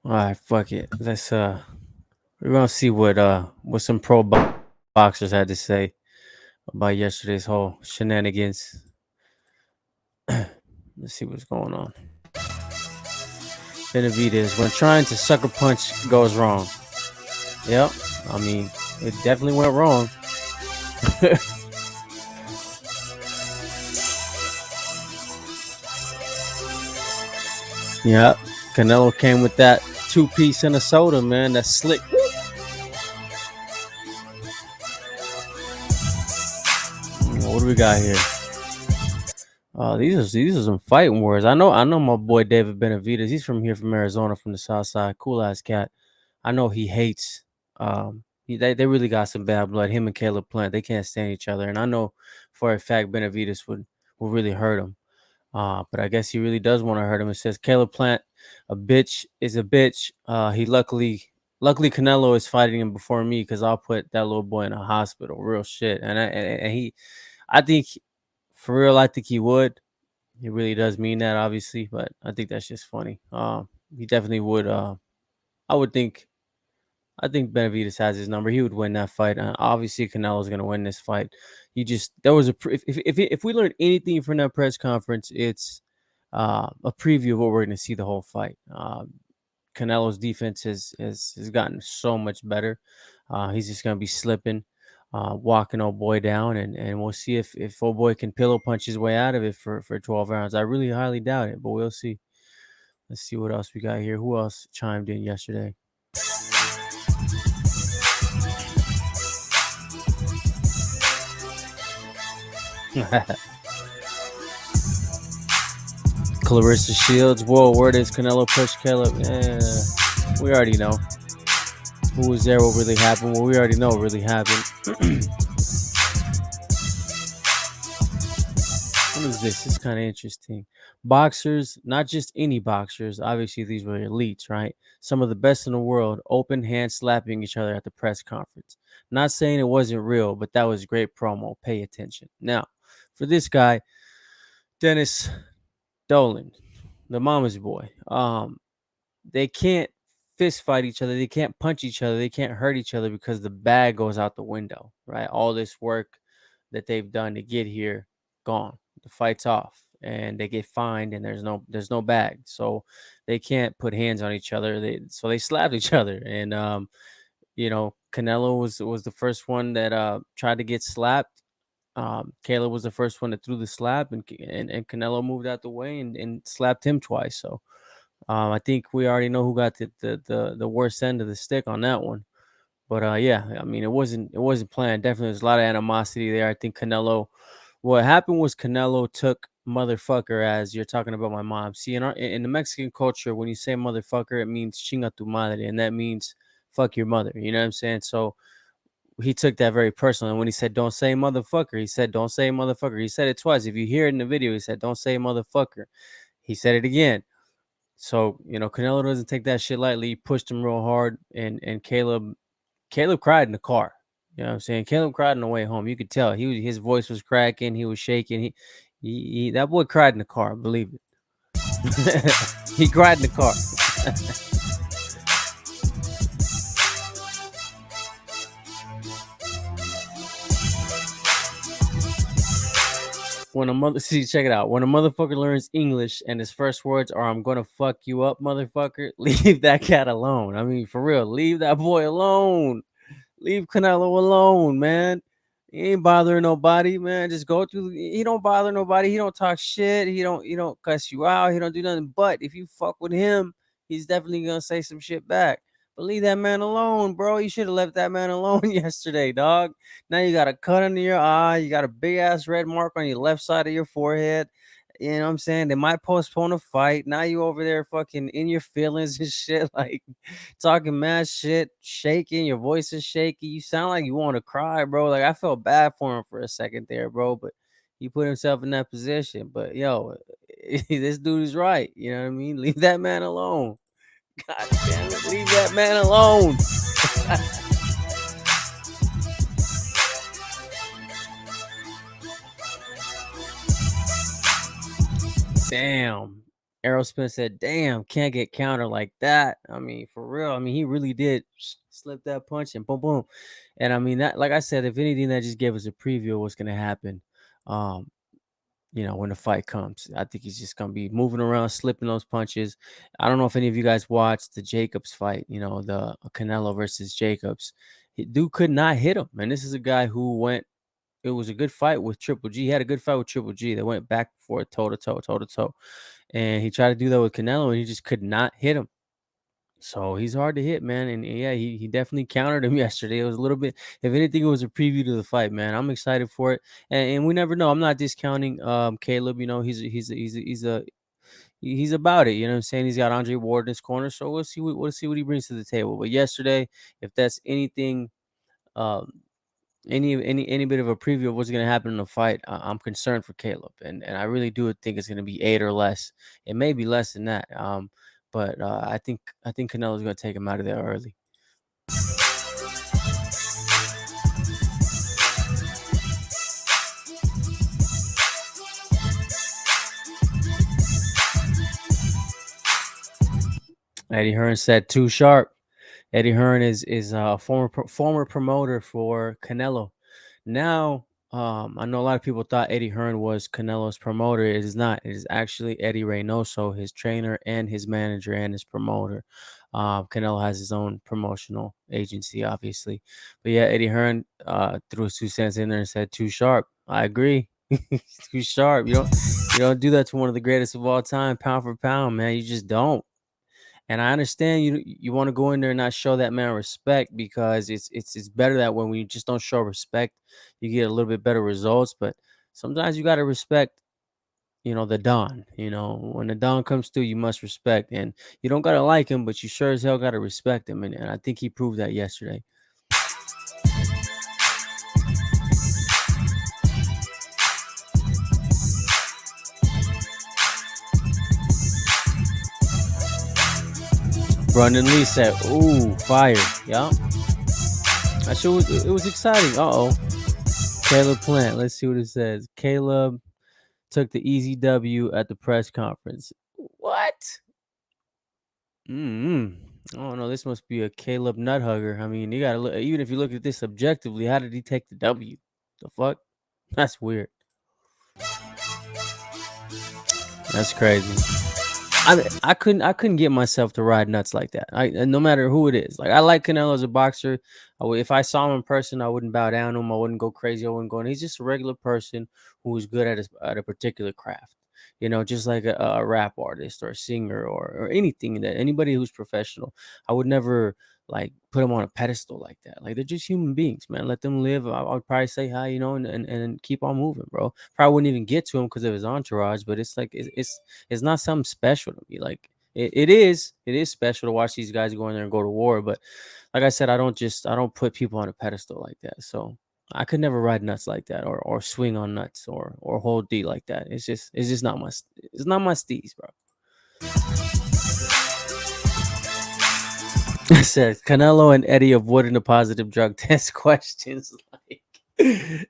All right, fuck it. We're gonna see what some boxers had to say about yesterday's whole shenanigans. Let's see what's going on. Benavidez, when trying to sucker punch goes wrong. Yep. I mean, it definitely went wrong. Yep. Canelo came with that two-piece and a soda, man. That's slick. What do we got here? These are some fighting words. I know my boy David Benavidez. He's from here, from Arizona, from the South Side. Cool ass cat. I know he hates. They really got some bad blood. Him and Caleb Plant, they can't stand each other, and I know for a fact Benavidez would really hurt him. But I guess he really does want to hurt him. It says Caleb Plant, a bitch is a bitch. He luckily Canelo is fighting him before me because I'll put that little boy in a hospital. Real shit. I think for real, I think he would. He really does mean that, obviously, but I think that's just funny. He definitely would. I would think. I think Benavidez has his number. He would win that fight. Obviously, Canelo's going to win this fight. You just there was a if we learned anything from that press conference, it's a preview of what we're going to see the whole fight. Canelo's defense has gotten so much better. He's just going to be slipping, walking old boy down, and we'll see if old boy can pillow punch his way out of it for 12 rounds. I really highly doubt it, but we'll see. Let's see what else we got here. Who else chimed in yesterday? Clarissa Shields. Whoa, where does Canelo push Caleb? We already know. Who was there? What really happened? Well, we already know what really happened. What is this? This is kind of interesting. Boxers, not just any boxers. Obviously, these were elites, right? Some of the best in the world, open hand slapping each other at the press conference. Not saying it wasn't real, but that was great promo. Pay attention. Now, for this guy, Dennis Dolan, the mama's boy. They can't fist fight each other. They can't punch each other. They can't hurt each other because the bag goes out the window, right? All this work that they've done to get here, gone. The fight's off, and they get fined, and there's no bag, so they can't put hands on each other. They slapped each other, and Canelo was the first one that tried to get slapped. Caleb was the first one that threw the slap, and Canelo moved out the way and slapped him twice. So I think we already know who got the worst end of the stick on that one. But yeah, I mean, it wasn't planned. Definitely, there's a lot of animosity there. I think Canelo. What happened was Canelo took motherfucker as you're talking about my mom. See, in the Mexican culture, when you say motherfucker, it means chinga tu madre, and that means fuck your mother. You know what I'm saying? So he took that very personally. And when he said don't say motherfucker, he said don't say motherfucker. He said it twice. If you hear it in the video, he said don't say motherfucker. He said it again. So, Canelo doesn't take that shit lightly. He pushed him real hard, and Caleb cried in the car. You know what I'm saying? Caleb cried on the way home. You could tell his voice was cracking. He was shaking. He that boy cried in the car. Believe it. He cried in the car. When a mother see, check it out. When a motherfucker learns English and his first words are "I'm gonna fuck you up, motherfucker," leave that cat alone. I mean, for real, leave that boy alone. Leave Canelo alone, man. He ain't bothering nobody, man. Just go through. He don't bother nobody. He don't talk shit. He don't cuss you out. He don't do nothing. But if you fuck with him, he's definitely gonna say some shit back. But leave that man alone, bro. You should have left that man alone yesterday, dog. Now you got a cut under your eye. You got a big ass red mark on your left side of your forehead. You know what I'm saying? They might postpone a fight. Now you over there fucking in your feelings and shit, like talking mad shit, shaking. Your voice is shaky. You sound like you want to cry, bro. Like I felt bad for him for a second there, bro. But he put himself in that position. But yo, this dude is right. You know what I mean? Leave that man alone. God damn it, leave that man alone. Damn. Errol Spence said, "Damn, can't get counter like that." I mean, for real. I mean, he really did slip that punch and boom, boom. And I mean that, like I said, if anything, that just gave us a preview of what's gonna happen. Um, when the fight comes, I think he's just gonna be moving around, slipping those punches. I don't know if any of you guys watched the Jacobs fight. The Canelo versus Jacobs. Dude could not hit him, and this is a guy who went. It was a good fight with Triple G. He had a good fight with Triple G. They went back and forth, toe to toe, toe to toe. And he tried to do that with Canelo, and he just could not hit him. So he's hard to hit, man. And yeah, he definitely countered him yesterday. It was a little bit, if anything, it was a preview to the fight, man. I'm excited for it, and we never know. I'm not discounting Caleb. He's about it. You know what I'm saying? He's got Andre Ward in his corner, so we'll see what he brings to the table. But yesterday, if that's anything, um, any bit of a preview of what's going to happen in the fight, I'm concerned for Caleb, and I really do think it's going to be 8 or less. It may be less than that. But I think Canelo's going to take him out of there early. Eddie Hearn said too sharp. Eddie Hearn is a former promoter for Canelo. Now, I know a lot of people thought Eddie Hearn was Canelo's promoter. It is not. It is actually Eddie Reynoso, his trainer and his manager and his promoter. Canelo has his own promotional agency, obviously. But yeah, Eddie Hearn threw his 2 cents in there and said, "Too sharp." I agree. Too sharp. You don't do that to one of the greatest of all time, pound for pound, man. You just don't. And I understand you want to go in there and not show that man respect, because it's better that way. When you just don't show respect, you get a little bit better results. But sometimes you got to respect, the Don. When the Don comes through, you must respect. And you don't got to like him, but you sure as hell got to respect him. And I think he proved that yesterday. Brandon Lee said, "Ooh, fire." Yeah. It was exciting. Uh-oh. Caleb Plant. Let's see what it says. Caleb took the easy W at the press conference. What? Mm. Oh no, this must be a Caleb nut hugger. I mean, you gotta look. Even if you look at this objectively, how did he take the W? The fuck? That's weird. That's crazy. I couldn't get myself to ride nuts like that. No matter who it is. Like, I like Canelo as a boxer. If I saw him in person, I wouldn't bow down to him. I wouldn't go crazy. I wouldn't go. And he's just a regular person who is good at a particular craft. Just like a rap artist or a singer or anything, that anybody who's professional. I would never like put them on a pedestal like that. Like, they're just human beings, man. Let them live. I would probably say hi, and keep on moving, bro. Probably wouldn't even get to him because of his entourage, but it's like it's not something special to me. Like, it is special to watch these guys go in there and go to war. But like I said, I don't put people on a pedestal like that. So I could never ride nuts like that, or swing on nuts, or hold D like that. It's just not my steez, bro. It says Canelo and Eddie avoiding the positive drug test questions. Like,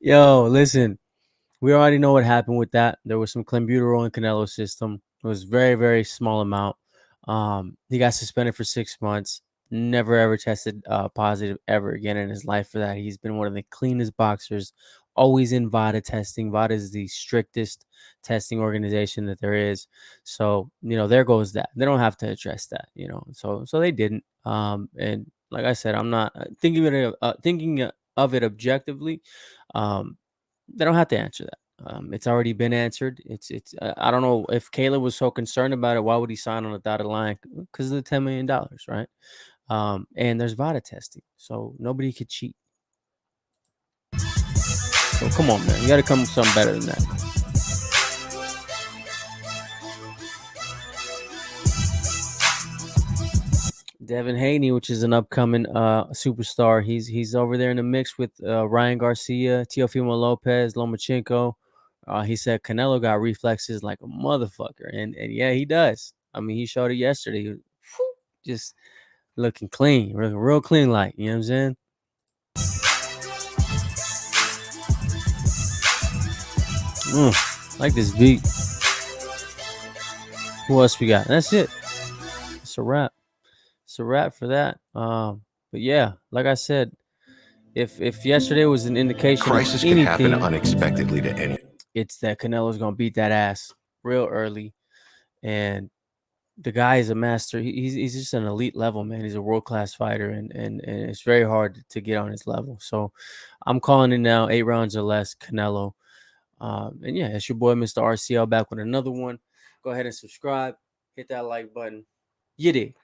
yo, listen. We already know what happened with that. There was some clenbuterol in Canelo's system. It was very, very small amount. He got suspended for 6 months. Never ever tested positive ever again in his life for that. He's been one of the cleanest boxers. Always in VADA testing. VADA is the strictest testing organization that there is. So there goes that. They don't have to address that. So they didn't. And like I said, I'm not thinking of it objectively. Um, they don't have to answer that. It's already been answered. I don't know if Caleb was so concerned about it. Why would he sign on a dotted line? Because of the $10 million, right? And there's VADA testing, so nobody could cheat. So come on, man, you got to come with something better than that. Devin Haney, which is an upcoming superstar, he's over there in the mix with Ryan Garcia, Teofimo Lopez, Lomachenko. He said Canelo got reflexes like a motherfucker, and yeah, he does. I mean, he showed it yesterday. Just looking clean, real clean, like, you know what I'm saying. Like this beat. Who else we got? That's it. It's a wrap. It's a wrap for that. But yeah, like I said, if yesterday was an indication of Crisis can happen anything, unexpectedly to any. it's that Canelo's gonna beat that ass real early, and the guy is a master. He's just an elite level, man. He's a world class fighter, and it's very hard to get on his level. So I'm calling it now, 8 rounds or less, Canelo. And yeah, it's your boy Mr. RCL back with another one. Go ahead and subscribe, hit that like button. You dig.